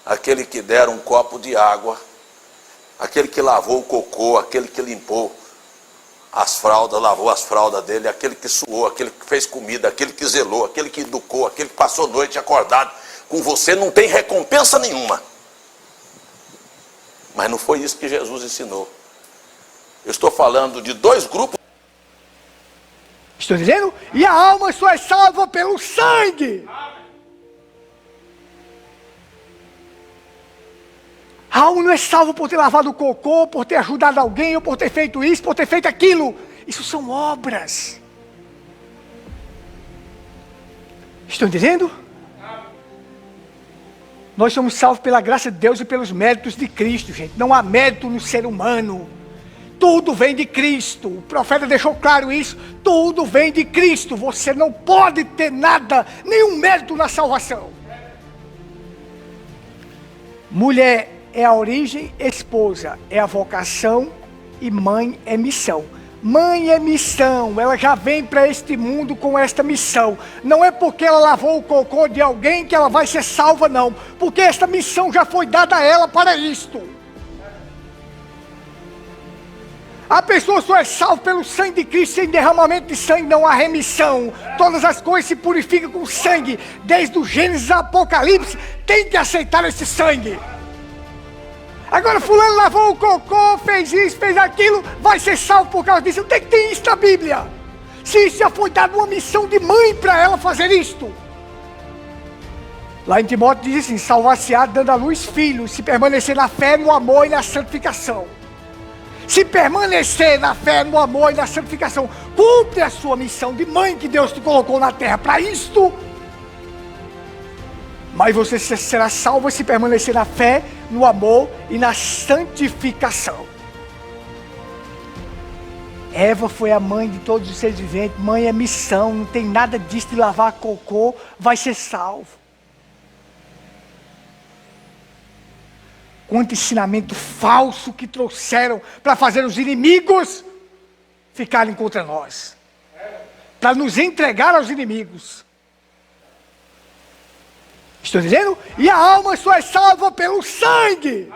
aquele que dera um copo de água, aquele que lavou o cocô, aquele que limpou as fraldas, lavou as fraldas dele, aquele que suou, aquele que fez comida, aquele que zelou, aquele que educou, aquele que passou a noite acordado com você, não tem recompensa nenhuma. Mas não foi isso que Jesus ensinou. Eu estou falando de dois grupos. Estou dizendo? E a alma só é salva pelo sangue. A alma não é salva por ter lavado o cocô, por ter ajudado alguém, ou por ter feito isso, por ter feito aquilo. Isso são obras. Estão entendendo? Nós somos salvos pela graça de Deus e pelos méritos de Cristo, gente. Não há mérito no ser humano. Tudo vem de Cristo. O profeta deixou claro isso. Tudo vem de Cristo. Você não pode ter nada, nenhum mérito na salvação. Mulher é a origem, esposa é a vocação e mãe é missão. Mãe é missão, ela já vem para este mundo com esta missão. Não é porque ela lavou o cocô de alguém que ela vai ser salva, não. Porque esta missão já foi dada a ela para isto. A pessoa só é salva pelo sangue de Cristo. Sem derramamento de sangue não há remissão. Todas as coisas se purificam com sangue. Desde o Gênesis ao Apocalipse, tem que aceitar esse sangue. Agora fulano lavou o cocô, fez isso, fez aquilo, vai ser salvo por causa disso. Não tem que ter isso na Bíblia. Se isso já foi dado uma missão de mãe para ela fazer isto. Lá em Timóteo diz assim: salvar-se-á dando à luz filhos, se permanecer na fé, no amor e na santificação. Se permanecer na fé, no amor e na santificação, cumpre a sua missão de mãe que Deus te colocou na terra para isto. Mas você será salvo se permanecer na fé, no amor e na santificação. Eva foi a mãe de todos os seres viventes. Mãe é missão, não tem nada disso de lavar cocô, vai ser salvo. Quanto ensinamento falso que trouxeram para fazer os inimigos ficarem contra nós. Para nos entregar aos inimigos. Estou dizendo? E a alma só é salva pelo sangue.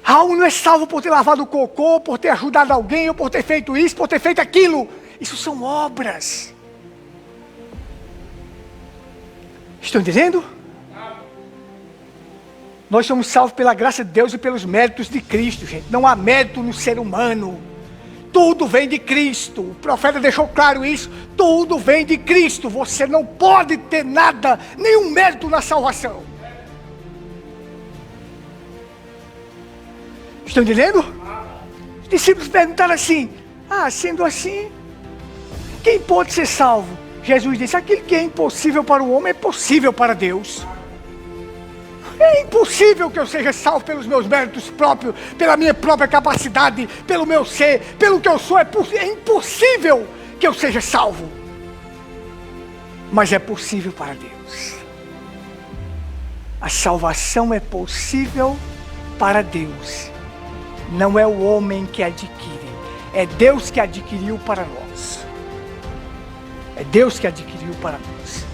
A alma não é salva por ter lavado o cocô, por ter ajudado alguém, ou por ter feito isso, por ter feito aquilo. Isso são obras. Estão entendendo? Nós somos salvos pela graça de Deus e pelos méritos de Cristo, gente. Não há mérito no ser humano. Tudo vem de Cristo. O profeta deixou claro isso. Tudo vem de Cristo. Você não pode ter nada, nenhum mérito na salvação. Estão entendendo? Os discípulos perguntaram assim: sendo assim, quem pode ser salvo? Jesus disse: aquilo que é impossível para o homem é possível para Deus. É impossível que eu seja salvo pelos meus méritos próprios, pela minha própria capacidade, pelo meu ser, pelo que eu sou. É impossível que eu seja salvo. Mas é possível para Deus. A salvação é possível para Deus. Não é o homem que adquire, é Deus que adquiriu para nós. É Deus que adquiriu para nós.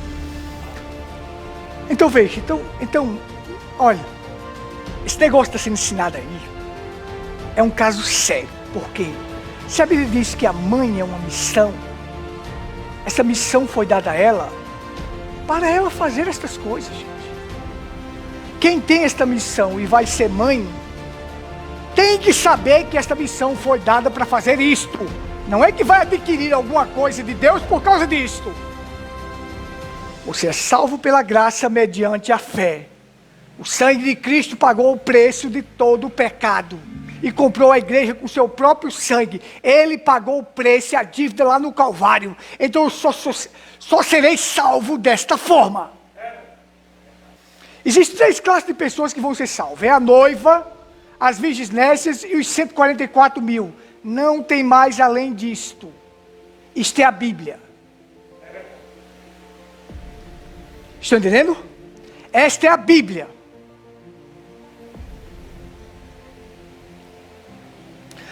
Então veja, olha, esse negócio que está sendo ensinado aí é um caso sério. Porque se a Bíblia diz que a mãe é uma missão, essa missão foi dada a ela para ela fazer estas coisas, gente. Quem tem esta missão e vai ser mãe, tem que saber que esta missão foi dada para fazer isto. Não é que vai adquirir alguma coisa de Deus por causa disto. Você é salvo pela graça mediante a fé. O sangue de Cristo pagou o preço de todo o pecado e comprou a igreja com seu próprio sangue. Ele pagou o preço e a dívida lá no Calvário. Então eu só serei salvo desta forma. Existem 3 classes de pessoas que vão ser salvas. É a noiva, as virgens nécias e os 144 mil. Não tem mais além disto. Isto é a Bíblia. Estão entendendo? Esta é a Bíblia.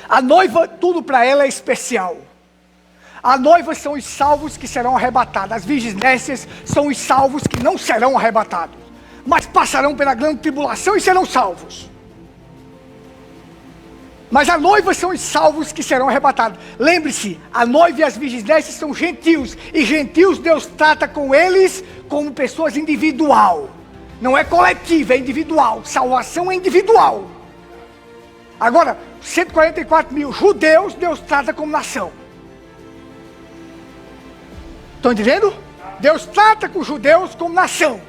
A noiva, tudo para ela é especial. A noiva são os salvos que serão arrebatados. As virgens nécias são os salvos que não serão arrebatados, mas passarão pela grande tribulação e serão salvos. Mas a noiva são os salvos que serão arrebatados. Lembre-se, a noiva e as virgens nécias são gentios. E gentios Deus trata com eles como pessoas individual. Não é coletivo, é individual. Salvação é individual. Agora, 144 mil judeus Deus trata como nação. Estão entendendo? Deus trata com os judeus como nação.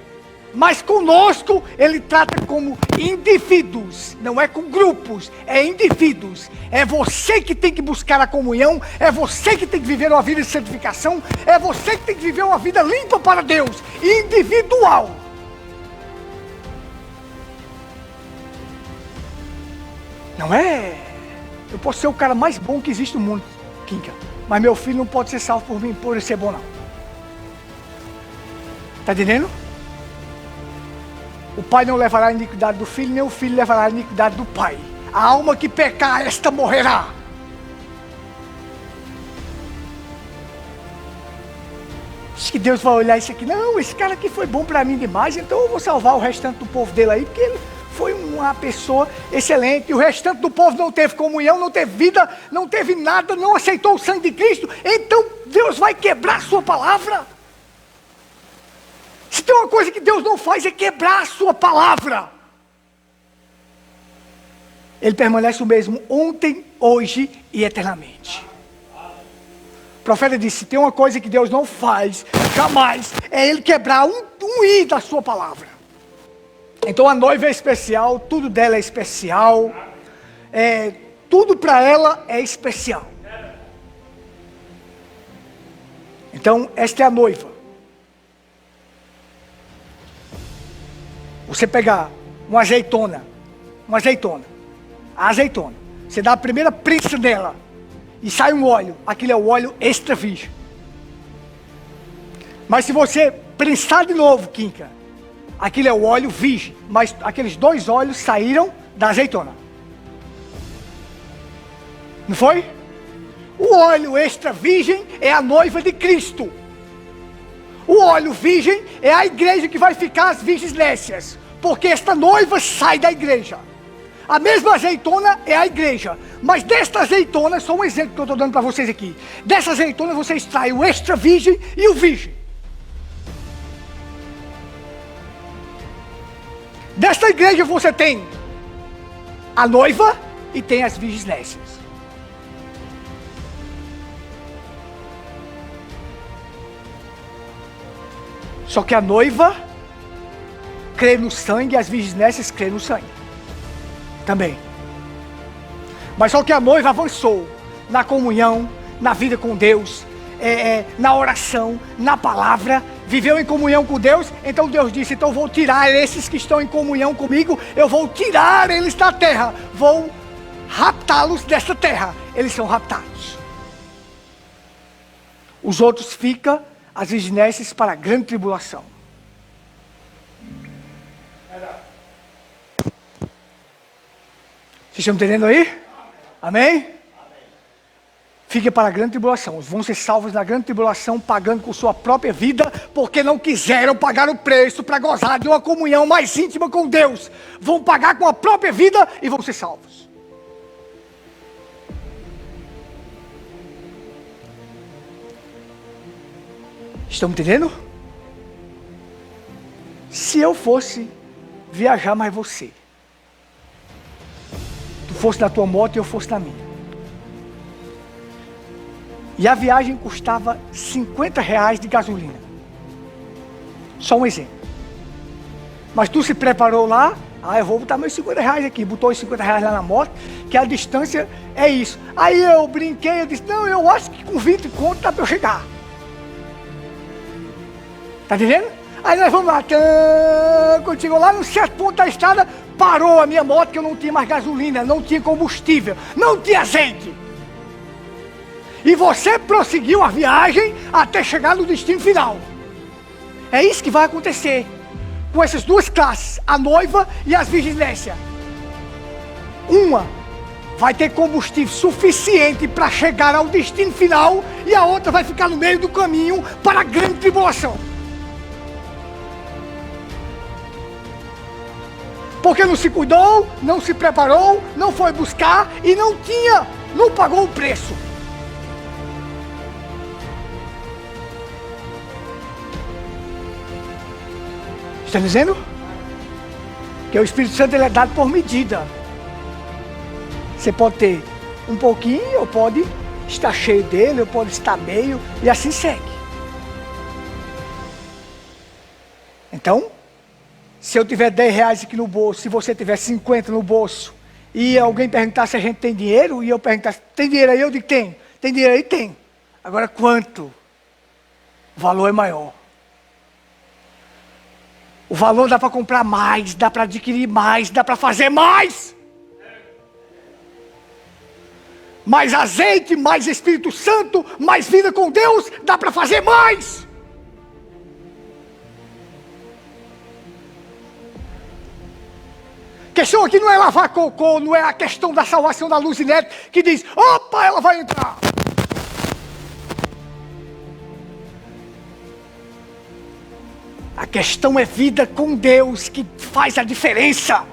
Mas conosco ele trata como indivíduos, não é com grupos, é indivíduos. É você que tem que buscar a comunhão, é você que tem que viver uma vida de santificação, é você que tem que viver uma vida limpa para Deus, individual. Não é? Eu posso ser o cara mais bom que existe no mundo, Kinka, mas meu filho não pode ser salvo por mim, por ele ser bom não. Está entendendo? O pai não levará a iniquidade do filho, nem o filho levará a iniquidade do pai. A alma que pecar, esta morrerá. Diz que Deus vai olhar isso aqui. Não, esse cara aqui foi bom para mim demais, então eu vou salvar o restante do povo dele aí, porque ele foi uma pessoa excelente. E o restante do povo não teve comunhão, não teve vida, não teve nada, não aceitou o sangue de Cristo. Então Deus vai quebrar a sua palavra. Se tem uma coisa que Deus não faz é quebrar a sua palavra. Ele permanece o mesmo ontem, hoje e eternamente. O profeta disse, se tem uma coisa que Deus não faz, jamais, é ele quebrar um i da sua palavra. Então a noiva é especial, tudo dela é especial, tudo para ela é especial. Então esta é a noiva. Você pegar uma azeitona, a azeitona, você dá a primeira prensa dela e sai um óleo, aquilo é o óleo extra virgem. Mas se você prensar de novo, Kinka, aquilo é o óleo virgem, mas aqueles dois óleos saíram da azeitona. Não foi? O óleo extra virgem é a noiva de Cristo. O óleo virgem é a igreja que vai ficar as virgens nécias, porque esta noiva sai da igreja. A mesma azeitona é a igreja, mas desta azeitona, só um exemplo que eu estou dando para vocês aqui. Dessa azeitona você extrai o extra virgem e o virgem. Desta igreja você tem a noiva e tem as virgens nécias. Só que a noiva crê no sangue e as virgens nécias crê no sangue também. Mas só que a noiva avançou na comunhão, na vida com Deus, na oração, na palavra, viveu em comunhão com Deus. Então Deus disse, então eu vou tirar esses que estão em comunhão comigo, eu vou tirar eles da terra, vou raptá-los dessa terra. Eles são raptados. Os outros ficam, as virgens nécias, para a grande tribulação. Vocês estão entendendo aí? Amém? Fiquem para a grande tribulação. Vão ser salvos na grande tribulação, pagando com sua própria vida, porque não quiseram pagar o preço para gozar de uma comunhão mais íntima com Deus. Vão pagar com a própria vida e vão ser salvos. Estão entendendo? Se eu fosse viajar mais você, tu fosse na tua moto e eu fosse na minha, e a viagem custava R$50 de gasolina, só um exemplo, mas tu se preparou lá, eu vou botar meus R$50 aqui, botou os R$50 lá na moto, que a distância é isso. Aí eu brinquei, eu disse, não, eu acho que com 20 conto dá para eu chegar. Tá entendendo? Aí nós vamos lá, quando chegou lá no certo ponto da estrada, parou a minha moto, que eu não tinha mais gasolina, não tinha combustível, não tinha azeite. E você prosseguiu a viagem até chegar no destino final. É isso que vai acontecer com essas duas classes, a noiva e as virgens nécias. Uma vai ter combustível suficiente para chegar ao destino final, e a outra vai ficar no meio do caminho para a grande tribulação. Porque não se cuidou, não se preparou, não foi buscar e não pagou o preço. Está dizendo? Que o Espírito Santo ele é dado por medida. Você pode ter um pouquinho, ou pode estar cheio dele, ou pode estar meio, e assim segue. Então, se eu tiver 10 reais aqui no bolso, se você tiver 50 no bolso, e alguém perguntar se a gente tem dinheiro, e eu perguntar, tem dinheiro aí? Eu digo, tem. Tem dinheiro aí? Tem. Agora, quanto? O valor é maior. O valor dá para comprar mais, dá para adquirir mais, dá para fazer mais. Mais azeite, mais Espírito Santo, mais vida com Deus, dá para fazer mais. A questão aqui não é lavar cocô, não é a questão da salvação da Luzinete, que diz, opa, ela vai entrar. A questão é vida com Deus, que faz a diferença.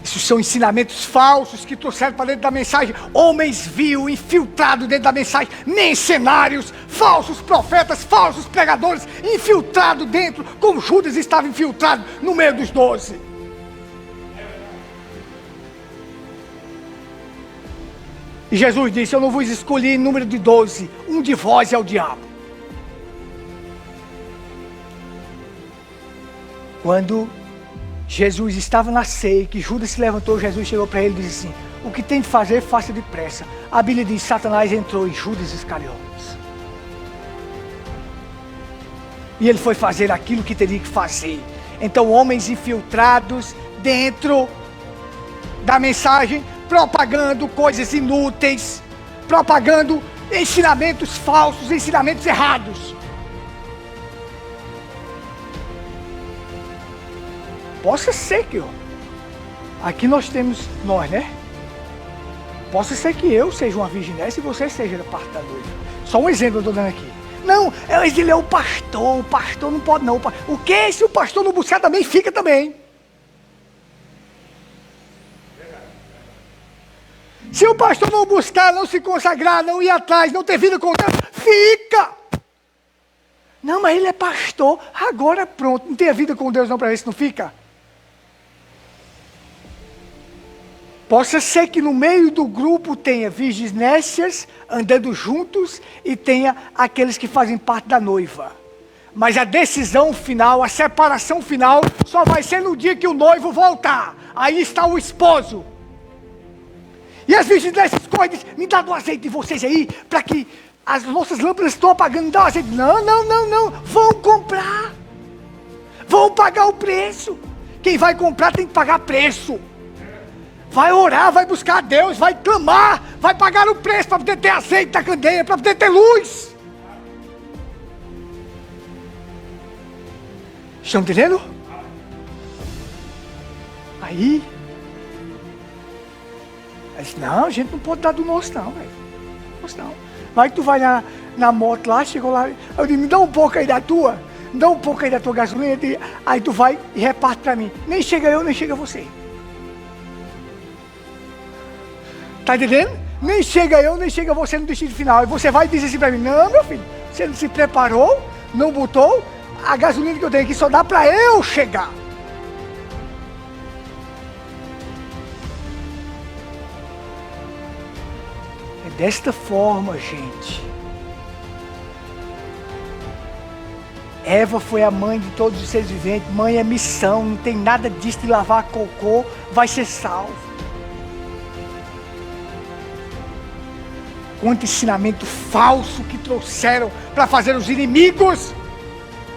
Isso são ensinamentos falsos que trouxeram para dentro da mensagem. Homens vil, infiltrados dentro da mensagem. Mercenários, falsos profetas, falsos pregadores, infiltrados dentro, como Judas estava infiltrado no meio dos 12. E Jesus disse, eu não vos escolhi em número de 12, um de vós é o diabo. Quando Jesus estava na ceia, que Judas se levantou, Jesus chegou para ele e disse assim, o que tem de fazer, faça depressa. A Bíblia diz, Satanás entrou em Judas Iscariotes. E ele foi fazer aquilo que teria que fazer. Então homens infiltrados dentro da mensagem, propagando coisas inúteis, propagando ensinamentos falsos, ensinamentos errados. Possa ser que, aqui nós temos, né? Possa ser que eu seja uma virginessa e você seja da parte da noiva. Só um exemplo eu estou dando aqui. Não, ele é o pastor não pode não. O que? Se o pastor não buscar também, fica também. Se o pastor não buscar, não se consagrar, não ir atrás, não ter vida com Deus, fica. Não, mas ele é pastor, agora pronto, não tem a vida com Deus não, para ver se não fica. Possa ser que no meio do grupo tenha virginécias andando juntos e tenha aqueles que fazem parte da noiva. Mas a decisão final, a separação final, só vai ser no dia que o noivo voltar. Aí está o esposo. E as virginécias correm e dizem, me dá do azeite de vocês aí, para que as nossas lâmpadas estão apagando, me dá o azeite. Não, vão comprar. Vão pagar o preço. Quem vai comprar tem que pagar preço. Vai orar, vai buscar a Deus, vai clamar, vai pagar o preço para poder ter azeite da candeia, para poder ter luz. Estão entendendo? Aí, disse, não, a gente não pode dar do nosso não, velho. Não. Vai que tu vai na moto lá, chegou lá, eu digo, me dá um pouco aí da tua, me dá um pouco aí da tua gasolina, aí tu vai e reparte para mim. Nem chega eu, nem chega você. Está entendendo? Nem chega eu, nem chega você no destino final. E você vai dizer assim para mim, não meu filho, você não se preparou, não botou, a gasolina que eu tenho aqui só dá para eu chegar. É desta forma, gente. Eva foi a mãe de todos os seres viventes, mãe é missão, não tem nada disso de lavar cocô, vai ser salvo. Quanto ensinamento falso que trouxeram para fazer os inimigos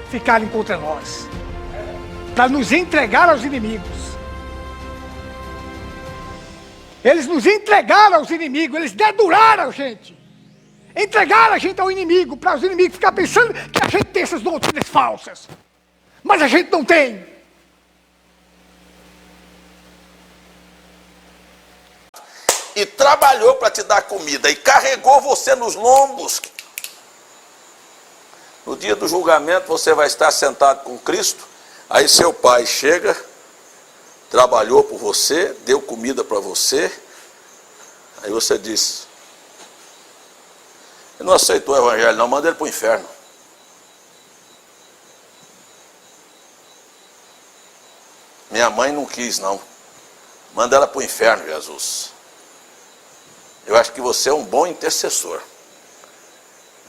ficarem contra nós. Para nos entregar aos inimigos. Eles nos entregaram aos inimigos, eles deduraram a gente. Entregaram a gente ao inimigo, para os inimigos ficar pensando que a gente tem essas doutrinas falsas. Mas a gente não tem. e trabalhou para te dar comida e carregou você nos lombos. No dia do julgamento você vai estar sentado com Cristo, aí seu pai chega, trabalhou por você, deu comida para você, aí você diz, ele não aceitou o evangelho não, manda ele para o inferno. Minha mãe não quis não, manda ela para o inferno, Jesus. Eu acho que você é um bom intercessor.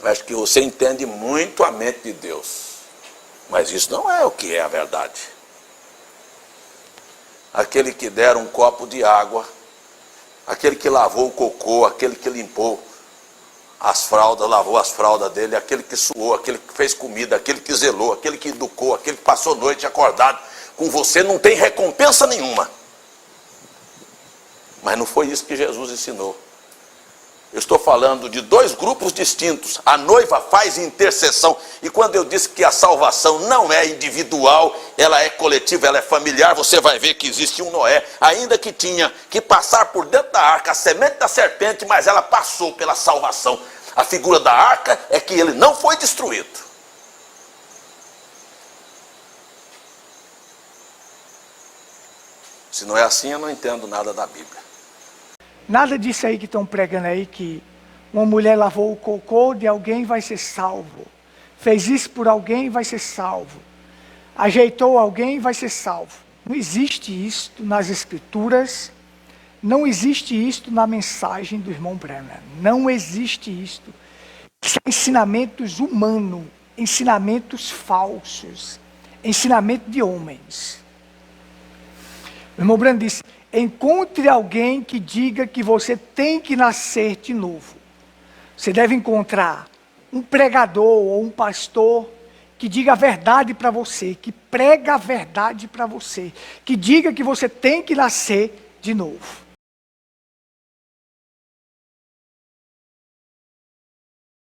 Eu acho que você entende muito a mente de Deus. Mas isso não é o que é a verdade. Aquele que der um copo de água, aquele que lavou o cocô, aquele que limpou as fraldas, lavou as fraldas dele, aquele que suou, aquele que fez comida, aquele que zelou, aquele que educou, aquele que passou noite acordado com você, não tem recompensa nenhuma. Mas não foi isso que Jesus ensinou. Eu estou falando de dois grupos distintos. A noiva faz intercessão. E quando eu disse que a salvação não é individual, ela é coletiva, ela é familiar, você vai ver que existe um Noé, ainda que tinha que passar por dentro da arca a semente da serpente, mas ela passou pela salvação. A figura da arca é que ele não foi destruído. Se não é assim, eu não entendo nada da Bíblia. Nada disso aí que estão pregando aí, que uma mulher lavou o cocô de alguém e vai ser salvo. Fez isso por alguém e vai ser salvo. Ajeitou alguém e vai ser salvo. Não existe isto nas Escrituras. Não existe isto na mensagem do irmão Branham. Não existe isto. São ensinamentos humanos, ensinamentos falsos, ensinamento de homens. O irmão Branham disse, encontre alguém que diga que você tem que nascer de novo. Você deve encontrar um pregador ou um pastor que diga a verdade para você, que prega a verdade para você, que diga que você tem que nascer de novo.